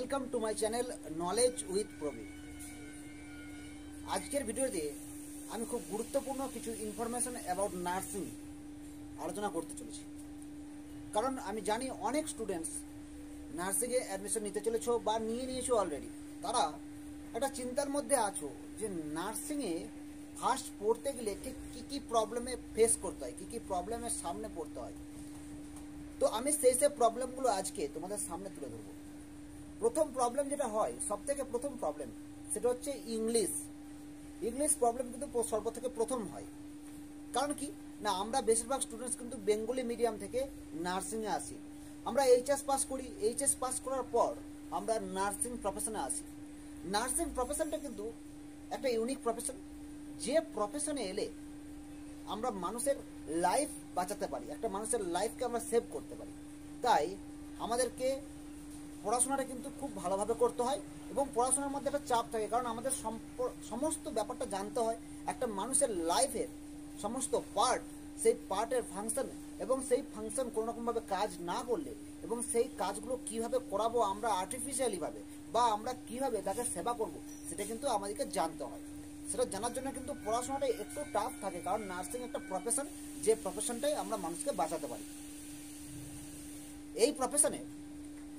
Welcome to my channel knowledge with Prabir. আজকের ভিডিওতে আমি খুব গুরুত্বপূর্ণ কিছু ইনফরমেশন অ্যাবাউট নার্সিং আলোচনা করতে চলেছি, কারণ আমি জানি অনেক স্টুডেন্টস নার্সিংয়ে অ্যাডমিশন নিতে চলেছো বা নিয়েছো অলরেডি। তারা একটা চিন্তার মধ্যে আছো যে নার্সিংয়ে ফার্স্ট পড়তে গেলে ঠিক কী কী প্রবলেমে ফেস করতে হয়, কী কী প্রবলেমের সামনে পড়তে হয়। তো আমি সেই প্রবলেমগুলো আজকে তোমাদের সামনে তুলে ধরবো। প্রথম প্রবলেম যেটা হয়, সব থেকে প্রথম প্রবলেম, সেটা হচ্ছে ইংলিশ প্রবলেম কিন্তু সর্ব থেকে প্রথম হয়। কারণ কি না, আমরা বেশিরভাগ স্টুডেন্টস কিন্তু বেঙ্গলি মিডিয়াম থেকে নার্সিংয়ে আসি। আমরা এইচএস পাস করি, এইচএস পাস করার পর আমরা নার্সিং প্রফেশনে আসি। নার্সিং প্রফেশনটা কিন্তু একটা ইউনিক প্রফেশন, যে প্রফেশনে এলে আমরা মানুষের লাইফ বাঁচাতে পারি, একটা মানুষের লাইফকে আমরা সেভ করতে পারি। তাই আমাদেরকে পড়াশোনাটা কিন্তু খুব ভালোভাবে করতে হয় এবং পড়াশোনার মধ্যে একটা চাপ থাকে, কারণ আমাদের সমস্ত ব্যাপারটা জানতে হয়। একটা মানুষের লাইফের সমস্ত পার্ট, সেই পার্টের ফাংশন, এবং সেই ফাংশন কোনো রকমভাবে কাজ না করলে এবং সেই কাজগুলো কিভাবে করাবো আমরা আর্টিফিশিয়ালিভাবে, বা আমরা কিভাবে তাকে সেবা করব, সেটা কিন্তু আমাদেরকে জানতে হয়। সেটা জানার জন্য কিন্তু পড়াশোনাটা একটু টাফ থাকে, কারণ নার্সিং একটা প্রফেশন, যে প্রফেশনটাই আমরা মানুষকে বাঁচাতে পারি। এই প্রফেশনে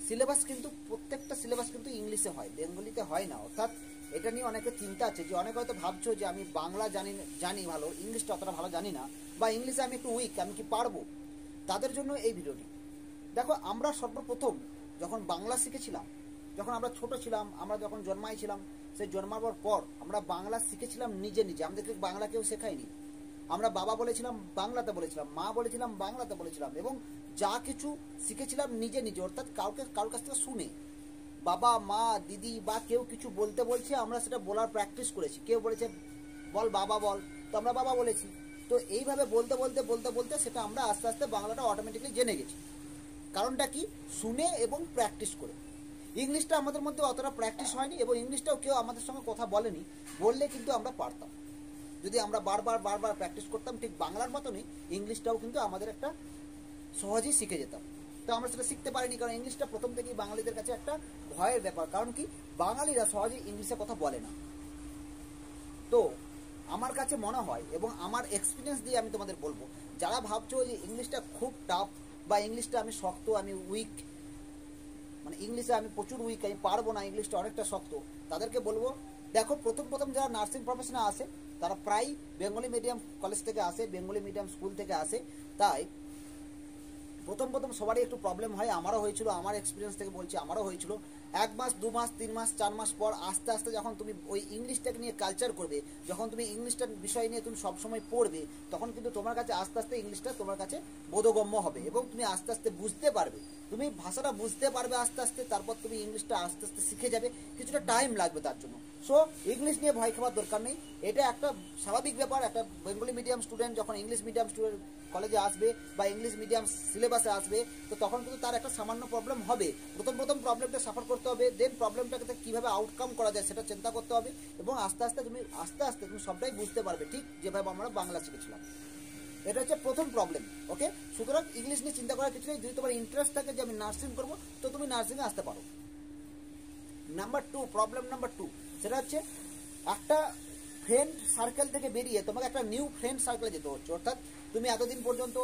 সিলেবাস কিন্তু প্রত্যেকটা সিলেবাস কিন্তু ইংলিশে হয়, বেঙ্গলিতে হয় না। অর্থাৎ এটা নিয়ে অনেকে চিন্তা আছে যে অনেকে হয়তো ভাবছো যে আমি বাংলা জানি ভালো, ইংলিশটা অতটা ভালো জানি না, বা ইংলিশে আমি একটু উইক, আমি কি পারবো। তাদের জন্য এই ভিডিওটি। দেখো, আমরা সর্বপ্রথম যখন বাংলা শিখেছিলাম, যখন আমরা ছোট ছিলাম, আমরা যখন জন্মাইছিলাম, সেই জন্মাবার পর আমরা বাংলা শিখেছিলাম নিজে নিজে, আমাদেরকে বাংলা কেউ শেখায়নি। আমরা বাবা বলেছিলাম বাংলাতে বলেছিলাম, মা বলেছিলাম বাংলাতে বলেছিলাম, এবং যা কিছু শিখেছিলাম নিজে নিজে, অর্থাৎ কারোর কাছ থেকে শুনে। বাবা, মা, দিদি বা কেউ কিছু বলছে, আমরা সেটা বলার প্র্যাকটিস করেছি। কেউ বলেছে বল বাবা বল, তো আমরা বাবা বলেছি। তো এইভাবে বলতে সেটা আমরা আস্তে আস্তে বাংলাটা অটোমেটিকলি জেনে গেছি। কারণটা কি, শুনে এবং প্র্যাকটিস করে। ইংলিশটা আমাদের মধ্যে অতটা প্র্যাকটিস হয়নি, এবং ইংলিশটাও কেউ আমাদের সঙ্গে কথা বলেনি, বললে কিন্তু আমরা পারতাম। যদি আমরা বারবার প্র্যাকটিস করতাম, ঠিক বাংলার মতনই ইংলিশটাও কিন্তু আমাদের একটা সহজেই শিখে যেতাম। তো আমরা সেটা শিখতে পারিনি, কারণ ইংলিশটা প্রথম থেকেই বাঙালিদের কাছে একটা ভয়ের ব্যাপার। কারণ কি, বাঙালিরা সহজেই ইংলিশে কথা বলে না। তো আমার কাছে মনে হয়, এবং আমার এক্সপিরিয়েন্স দিয়ে আমি তোমাদের বলবো, যারা ভাবছো যে ইংলিশটা খুব টাফ, বা ইংলিশটা আমি শক্ত, আমি উইক, মানে ইংলিশে আমি প্রচুর উইক, আমি পারবো না, ইংলিশটা অনেকটা শক্ত, তাদেরকে বলবো, দেখো, প্রথম যারা নার্সিং প্রফেশনে আসে তারা প্রায় বেঙ্গলি মিডিয়াম কলেজ থেকে আসে, বেঙ্গলি মিডিয়াম স্কুল থেকে আসে। তাই প্রথম সবারই একটু প্রবলেম হয়, আমারও হয়েছিল, আমার এক্সপিরিয়েন্স থেকে বলছি, আমারও হয়েছিল। 1 মাস 2 মাস 3 মাস 4 মাস পর আস্তে আস্তে যখন তুমি ওই ইংলিশটাকে নিয়ে কালচার করবে, যখন তুমি ইংলিশটার বিষয় নিয়ে তুমি সবসময় পড়বে, তখন কিন্তু তোমার কাছে আস্তে আস্তে ইংলিশটা তোমার কাছে বোধগম্য হবে, এবং তুমি আস্তে আস্তে বুঝতে পারবে, তুমি ভাষাটা বুঝতে পারবে আস্তে আস্তে। তারপর তুমি ইংলিশটা আস্তে আস্তে শিখে যাবে, কিছুটা টাইম লাগবে তার জন্য। সো ইংলিশ নিয়ে ভয় খাওয়ার দরকার নেই, এটা একটা স্বাভাবিক ব্যাপার। একটা বেঙ্গলি মিডিয়াম স্টুডেন্ট যখন ইংলিশ মিডিয়াম স্টুডেন্ট কলেজে আসবে বা ইংলিশ মিডিয়াম সিলেবাসে আসবে, তো তখন কিন্তু তার একটা সামান্য প্রবলেম হবে। প্রথম প্রবলেমটা সাফার করতে হবে, দেন প্রবলেমটাকে কীভাবে আউটকাম করা যায় সেটা চিন্তা করতে হবে, এবং আস্তে আস্তে তুমি সবটাই বুঝতে পারবে, ঠিক যেভাবে আমরা বাংলা শিখেছিলাম। এটা হচ্ছে প্রথম প্রবলেম। ওকে, সুতরাং ইংলিশ নিয়ে চিন্তা করার কিছু নেই। যদি তোমার ইন্টারেস্ট থাকে যে আমি নার্সিং করবো, তো তুমি নার্সিংয়ে আসতে পারো। প্রবলেম নাম্বার 2, সেটা হচ্ছে একটা ফ্রেন্ড সার্কেল থেকে বেরিয়ে তোমাকে একটা নিউ ফ্রেন্ড সার্কেলে যেতে হচ্ছে। অর্থাৎ তুমি এতদিন পর্যন্ত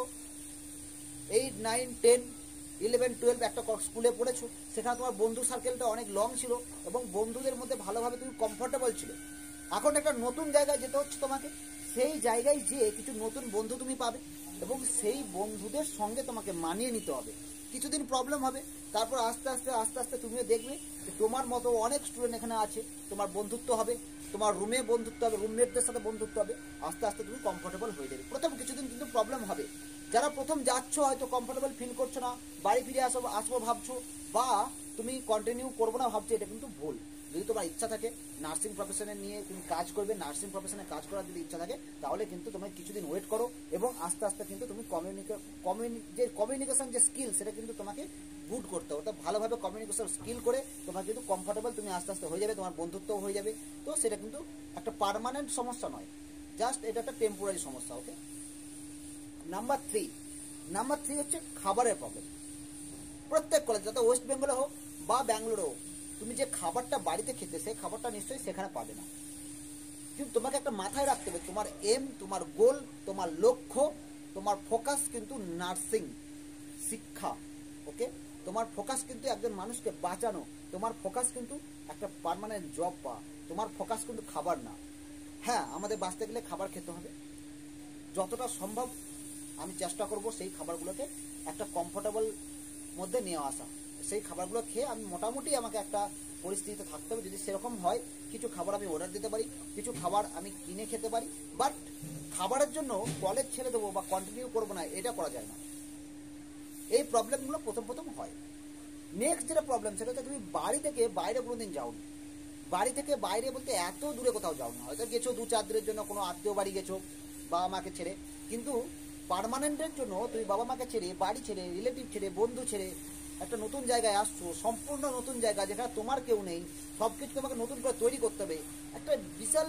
8, 9, 10, 11, 12 একটা স্কুলে পড়েছো, সেখানে তোমার বন্ধু সার্কেলটা অনেক লং ছিল, এবং বন্ধুদের মধ্যে ভালোভাবে তুমি কমফোর্টেবল ছিল। এখন একটা নতুন জায়গায় যেতে হচ্ছে তোমাকে, সেই জায়গায় যেয়ে কিছু নতুন বন্ধু তুমি পাবে, এবং সেই বন্ধুদের সঙ্গে তোমাকে মানিয়ে নিতে হবে। কিছুদিন প্রবলেম হবে, তারপর আস্তে আস্তে তুমিও দেখবে যে তোমার মতো অনেক স্টুডেন্ট এখানে আছে, তোমার বন্ধুত্ব হবে, তোমার রুমে বন্ধুত্ব হবে, রুমমেটদের সাথে বন্ধুত্ব হবে, আস্তে আস্তে তুমি কমফোর্টেবল হয়ে যাবে। প্রথম কিছুদিন কিন্তু প্রবলেম হবে। যারা প্রথম যাচ্ছ, হয়তো কমফোর্টেবল ফিল করছো না, বাড়ি ফিরে আসবো ভাবছো, বা তুমি কন্টিনিউ করবো না ভাবছো, এটা কিন্তু ভুল। যদি তোমার ইচ্ছা থাকে নার্সিং প্রফেশনে নিয়ে তুমি কাজ করবে, নার্সিং প্রফেশনে কাজ করার যদি ইচ্ছা থাকে, তাহলে কিন্তু তুমি কিছুদিন ওয়েট করো, এবং আস্তে আস্তে কিন্তু তুমি যে কমিউনিকেশন যে স্কিল, সেটা কিন্তু তোমাকে গুড করতে হবে। অর্থাৎ ভালোভাবে কমিউনিকেশন স্কিল করে তোমার কিন্তু কমফোর্টেবল তুমি আস্তে আস্তে হয়ে যাবে, তোমার বন্ধুত্বও হয়ে যাবে। তো সেটা কিন্তু একটা পার্মানেন্ট সমস্যা নয়, জাস্ট এটা একটা টেম্পোরারি সমস্যা। ওকে, নাম্বার 3 হচ্ছে খাবারের প্রবলেম। প্রত্যেক কলেজ, যাতে ওয়েস্ট বেঙ্গলে হোক বা ব্যাঙ্গালোরে হোক, তুমি যে খাবারটা বাড়িতে খেতে, সেই খাবারটা নিশ্চয়ই সেখানে পাবে না। কিন্তু তোমাকে একটা মাথায় রাখতে হবে, তোমার এম, তোমার গোল, তোমার লক্ষ্য, তোমার ফোকাস কিন্তু নার্সিং শিক্ষা। ওকে, তোমার ফোকাস কিন্তু একজন মানুষকে বাঁচানো, তোমার ফোকাস কিন্তু একটা পার্মানেন্ট জব পাওয়া, তোমার ফোকাস কিন্তু খাবার না। হ্যাঁ, আমাদের বাঁচতে গেলে খাবার খেতে হবে, যতটা সম্ভব আমি চেষ্টা করব সেই খাবারগুলোকে একটা কমফোর্টেবল মধ্যে নিয়ে আসা। সেই খাবারগুলো খেয়ে আমি মোটামুটি আমাকে একটা পরিস্থিতিতে থাকতে হবে। যদি সেরকম হয়, কিছু খাবার আমি অর্ডার দিতে পারি, কিছু খাবার আমি কিনে খেতে পারি, বাট খাবারের জন্য কলেজ ছেড়ে দেবো বা কন্টিনিউ করবো না, এটা করা যায় না। এই প্রবলেমগুলো প্রথম হয়। নেক্সট যেটা প্রবলেম, সেটা হচ্ছে তুমি বাড়ি থেকে বাইরে কোনোদিন যাওনি। বাড়ি থেকে বাইরে বলতে এত দূরে কোথাও যাও না, হয়তো গেছো 2-4 দিনের জন্য কোনো আত্মীয় বাড়ি গেছো বাবা মাকে ছেড়ে, কিন্তু পার্মানেন্টের জন্য তুমি বাবা মাকে ছেড়ে, বাড়ি ছেড়ে, রিলেটিভ ছেড়ে, বন্ধু ছেড়ে একটা নতুন জায়গায় আসছো, সম্পূর্ণ নতুন জায়গা, যেখানে তোমার কেউ নেই, সব কিছু তোমাকে নতুন করে তৈরি করতে হবে। একটা বিশাল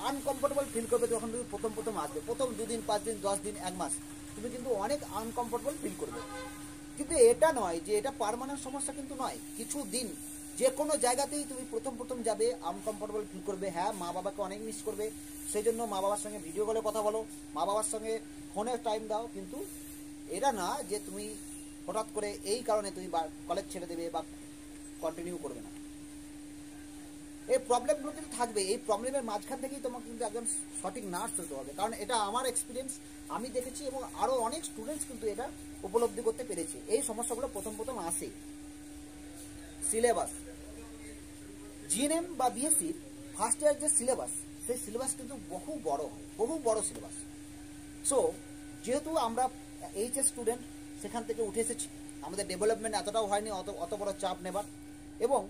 আনকমফোর্টেবল ফিল করবে যখন তুমি প্রথম আসবে। প্রথম 2 দিন, 5 দিন, 10 দিন, 1 মাস তুমি কিন্তু অনেক আনকমফোর্টেবল ফিল করবে। কিন্তু এটা নয় যে এটা পার্মানেন্ট সমস্যা, কিন্তু নয়, কিছু দিন যে কোনো জায়গাতেই তুমি প্রথম যাবে, আনকমফোর্টেবল ফিল করবে। হ্যাঁ, মা বাবাকে অনেক মিস করবে, সেই জন্য মা বাবার সঙ্গে ভিডিও কলে কথা বলো, মা বাবার সঙ্গে ফোনে টাইম দাও, কিন্তু এটা না যে তুমি হঠাৎ করে এই কারণে তুমি কলেজ ছেড়ে দেবে বা কন্টিনিউ করবে না। এই প্রবলেমগুলো কিন্তু থাকবে, এই প্রবলেমের মাঝখান থেকেই তোমাকে কিন্তু একজন সঠিক নার্স হতে হবে। কারণ এটা আমার এক্সপিরিয়েন্স, আমি দেখেছি এবং আরও অনেক স্টুডেন্টস কিন্তু এটা উপলব্ধি করতে পেরেছে। এই সমস্যাগুলো প্রথম আসে। সিলেবাস, জিএনএম বা বিএসসি ফার্স্ট ইয়ার যে সিলেবাস, সেই সিলেবাস কিন্তু বহু বড় সিলেবাস। সো যেহেতু আমরা এইচএস স্টুডেন্ট, সেখান থেকে উঠে এসেছি, আমাদের ডেভেলপমেন্ট এতটাও হয়নি অত বড় চাপ নেবার, এবং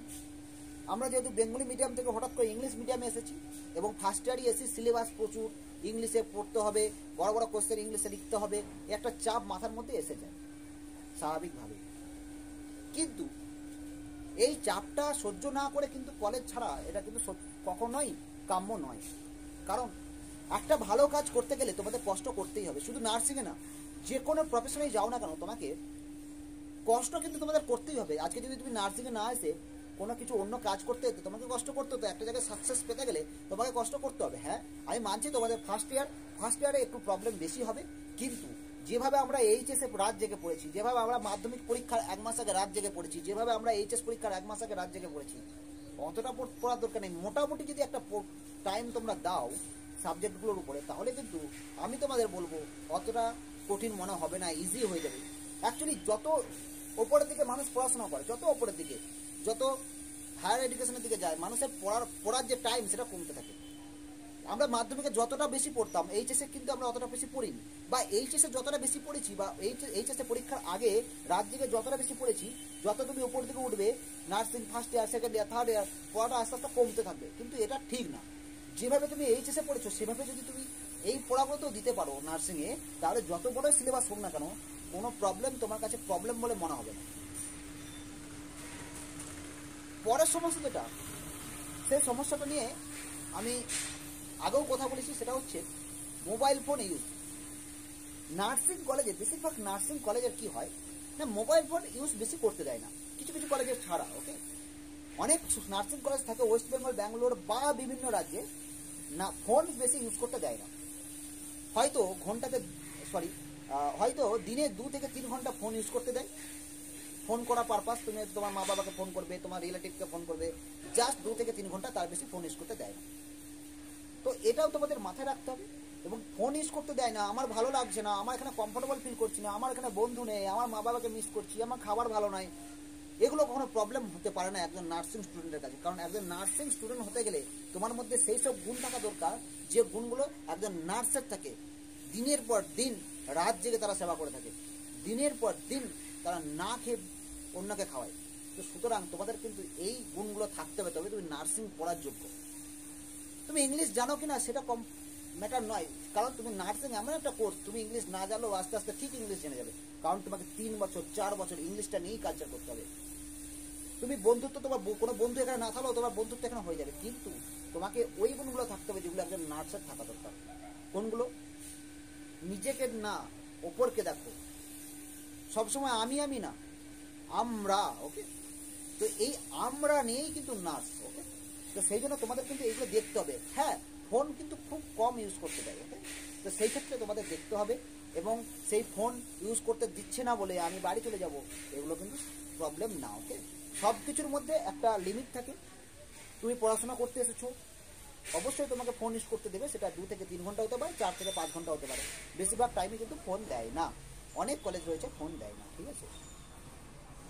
আমরা যেহেতু বেঙ্গলি মিডিয়াম থেকে হঠাৎ করে ইংলিশ মিডিয়ামে এসেছি, এবং ফার্স্ট ইয়ারই এসি সিলেবাস প্রচুর, ইংলিশে পড়তে হবে, বড় কোশ্চেন ইংলিশে লিখতে হবে, একটা চাপ মাথার মধ্যে এসে যায় স্বাভাবিকভাবে। কিন্তু এই চাপটা সহ্য না করে কিন্তু কলেজ ছাড়া এটা কিন্তু কখনোই কাম্য নয়। কারণ একটা ভালো কাজ করতে গেলে তোমাদের কষ্ট করতেই হবে। শুধু নার্সিংয়ে না, যে কোনো প্রফেশনেই যাও না কেন, তোমাকে কষ্ট কিন্তু তোমাদের করতেই হবে। আজকে যদি তুমি নার্সিংয়ে না এসে কোনো কিছু অন্য কাজ করতে হতো, তোমাকে কষ্ট করতে হতো। একটা জায়গায় সাকসেস পেতে গেলে তোমাকে কষ্ট করতে হবে। হ্যাঁ, আমি মানছি তোমাদের ফার্স্ট ইয়ারে একটু প্রবলেম বেশি হবে, কিন্তু যেভাবে আমরা এইচএসে রাত জেগে পড়েছি, যেভাবে আমরা মাধ্যমিক পরীক্ষার 1 মাস আগে রাত জেগে পড়েছি, যেভাবে আমরা এইচএস পরীক্ষার 1 মাস আগে রাত জেগে পড়েছি, অতটা পড়ার দরকার নেই। মোটামুটি যদি একটা টাইম তোমরা দাও সাবজেক্টগুলোর উপরে, তাহলে কিন্তু আমি তোমাদের বলবো অতটা কঠিন মনে হবে না, ইজি হয়ে যাবে। অ্যাকচুয়ালি যত ওপরের দিকে মানুষ পড়াশোনা করে, যত ওপরের দিকে, যত হায়ার এডুকেশনের দিকে যায়, মানুষের পড়ার যে টাইম সেটা কমতে থাকে। আমরা মাধ্যমিকে যতটা বেশি পড়তাম, এইচএসে কিন্তু আমরা অতটা বেশি পড়িনি, বা এইচএসে যতটা বেশি পড়েছি, বা এইচএসে পরীক্ষার আগে রাত জেগে যতটা বেশি পড়েছি, যত তুমি উপর দিকে উঠবে, nursing first year, second year, third year, পড়াটা আস্তে আস্তে কমতে থাকবে। কিন্তু এটা ঠিক না। যেভাবে তুমি এইচএসে পড়েছো, সেভাবে যদি তুমি এই পড়াগুলোতেও দিতে পারো নার্সিংয়ে, তাহলে যত বড় সিলেবাস হোক না কেন, কোনো প্রবলেম তোমার কাছে প্রবলেম বলে মনে হবে না। পরের সমস্যা যেটা, সেই সমস্যাটা নিয়ে আমি আগেও কথা বলেছি, সেটা হচ্ছে মোবাইল ফোন ইউজ। নার্সিং কলেজে, বেশিরভাগ নার্সিং কলেজের কি হয় না, মোবাইল ফোন ইউজ বেশি করতে দেয় না, কিছু কলেজের ছাড়া। ওকে, অনেক নার্সিং কলেজ থাকে ওয়েস্ট বেঙ্গল, ব্যাঙ্গালোর বা বিভিন্ন রাজ্যে, না ফোন বেশি ইউজ করতে দেয় না। হয়তো হয়তো দিনে 2 থেকে 3 ঘন্টা ফোন ইউজ করতে দেয়। ফোন করা পারপাস, তুমি তোমার মা বাবাকে ফোন করবে, তোমার রিলেটিভকে ফোন করবে, জাস্ট 2 থেকে 3 ঘন্টা, তার বেশি ফোন ইউজ করতে দেয় না। তো এটাও তোমাদের মাথায় রাখতে হবে। এবং ফোন ইউজ করতে দেয় না, আমার ভালো লাগছে না, আমার এখানে কমফোর্টেবল ফিল করছি না, আমার এখানে বন্ধু নেই, আমার মা বাবাকে মিস করছি, আমার খাবার ভালো নয়, এগুলো কখনো প্রবলেম হতে পারে না একজন নার্সিং স্টুডেন্টের কাছে। কারণ একজন নার্সিং স্টুডেন্ট হতে গেলে তোমার মধ্যে সেই সব গুণ থাকা দরকার, যে গুণগুলো একজন নার্সের থাকে। দিনের পর দিন রাত জেগে তারা সেবা করে থাকে, দিনের পর দিন তারা না খেয়ে অন্যকে খাওয়ায়। তো সুতরাং তোমাদের কিন্তু এই গুণগুলো থাকতে হবে, তবে তুমি নার্সিং পড়ার যোগ্য। তুমি ইংলিশ জানো কিনা সেটা কম ম্যাটার নয়, কারণ তুমি নার্সিং এমন একটা কোর্স, তুমি ইংলিশ না জানলেও আস্তে আস্তে ঠিক ইংলিশ জেনে যাবে। কারণ তোমাকে 3 বছর 4 বছর ইংলিশটা নিয়েই কালচার করতে হবে। তুমি বন্ধুত্ব, তোমার কোনো বন্ধু এখানে না থাকলেও তোমার বন্ধুত্ব এখানে হয়ে যাবে, কিন্তু তোমাকে ওই গুণগুলো থাকতে হবে যেগুলো একজন নার্সের থাকা দরকার। কোনগুলো? নিজেকে না, ওপরকে দেখো, সবসময় আমি না, আমরা। ওকে, তো এই আমরা নিয়েই কিন্তু নার্স, ওকে। তো সেই জন্য তোমাদের কিন্তু এইগুলো দেখতে হবে। হ্যাঁ, ফোন কিন্তু খুব কম ইউজ করতে দেয়, ওকে। তো সেই ক্ষেত্রে তোমাদের দেখতে হবে, এবং সেই ফোন ইউজ করতে দিচ্ছে না বলে আমি বাড়ি চলে যাব, এগুলো কিন্তু প্রবলেম না, ওকে। সব কিছুর মধ্যে একটা লিমিট থাকে। তুমি পড়াশোনা করতে এসেছো, অবশ্যই তোমাকে ফোন ইউজ করতে দেবে, সেটা 2 থেকে 3 ঘন্টা হতে পারে, 4 থেকে 5 ঘন্টা হতে পারে। বেশিরভাগ টাইমে কিন্তু ফোন দেয় না, অনেক কলেজ রয়েছে ফোন দেয় না, ঠিক আছে।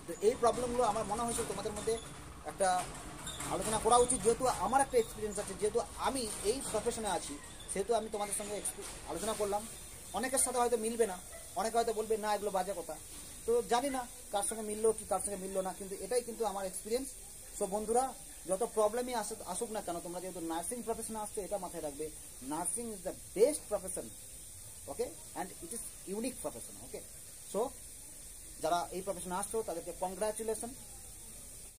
তো এই প্রবলেমগুলো আমার মনে হয়েছে তোমাদের মধ্যে একটা আলোচনা করা উচিত, যেহেতু আমার একটা এক্সপিরিয়েন্স আছে, যেহেতু আমি এই প্রফেশনে আছি, সেহেতু আমি তোমাদের সঙ্গে আলোচনা করলাম। অনেকের সাথে হয়তো মিলবে না, অনেকে হয়তো বলবে না এগুলো বাজে কথা, তো জানি না কার সঙ্গে মিললো কি কার সঙ্গে মিললো না, কিন্তু এটাই কিন্তু আমার এক্সপিরিয়েন্স। সো বন্ধুরা, যত প্রবলেমই আসুক না কেন, তোমরা যেহেতু নার্সিং প্রফেশনে আসছো, এটা মাথায় রাখবে, nursing is the best profession, okay, and it is unique profession, okay. So যারা এই প্রফেশনে আসছো তাদেরকে কংগ্রাচুলেশন।